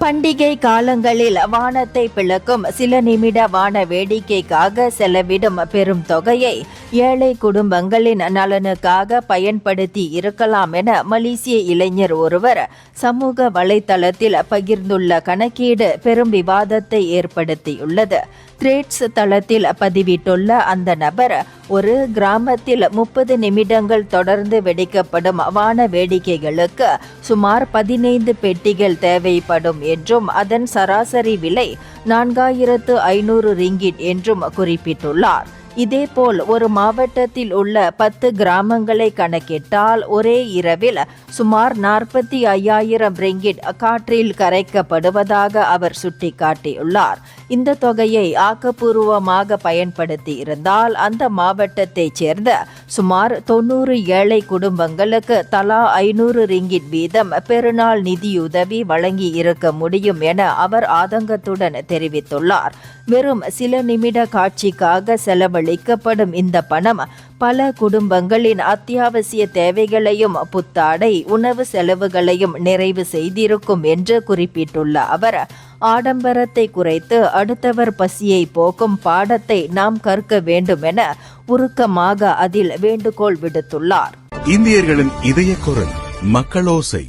பண்டிகை காலங்களில் வானத்தை பிளக்கும் சில நிமிட வான வேடிக்கைக்காக செலவிடும் பெரும் தொகையை ஏழை குடும்பங்களின் நலனுக்காக பயன்படுத்தி இருக்கலாம் என மலேசிய இளைஞர் ஒருவர் சமூக வலைதளத்தில் பகிர்ந்துள்ள கணக்கீடு பெரும் விவாதத்தை ஏற்படுத்தியுள்ளது. த்ரெட்ஸ் தளத்தில் பதிவிட்டுள்ள அந்த நபர், ஒரு கிராமத்தில் 30 நிமிடங்கள் தொடர்ந்து வெடிக்கப்படும் வான வேடிக்கைகளுக்கு சுமார் 15 பெட்டிகள் தேவைப்படும் என்றும் அதன் சராசரி விலை 4500 ரிங்கிட் என்றும் குறிப்பிட்டுள்ளார். இதேபோல் ஒரு மாவட்டத்தில் உள்ள 10 கிராமங்களை கணக்கிட்டால் ஒரே இரவில் சுமார் 45,000 ரிங்கிட் காற்றில் கரைக்கப்படுவதாக அவர் சுட்டிக்காட்டியுள்ளார். இந்த தொகையை ஆக்கப்பூர்வமாக பயன்படுத்தி இருந்தால் அந்த மாவட்டத்தைச் சேர்ந்த சுமார் 90 ஏழை குடும்பங்களுக்கு தலா 500 ரிங்கிட் வீதம் பெருநாள் நிதியுதவி வழங்கி இருக்க முடியும் என அவர் ஆதங்கத்துடன் தெரிவித்துள்ளார். வெறும் சில நிமிட காட்சிக்காக செலவழிக்கப்படும் இந்த பணம் பல குடும்பங்களின் அத்தியாவசிய தேவைகளையும் புத்தாடை, உணவு செலவுகளையும் நிறைவு செய்திருக்கும் என்று குறிப்பிட்டுள்ள அவர், ஆடம்பரத்தை குறைத்து அடுத்தவர் பசியை போக்கும் பாடத்தை நாம் கற்க வேண்டும் என உருக்கமாக அதில் வேண்டுகோள் விடுத்துள்ளார். இந்தியர்களின் இதய குரல் மக்களோசை.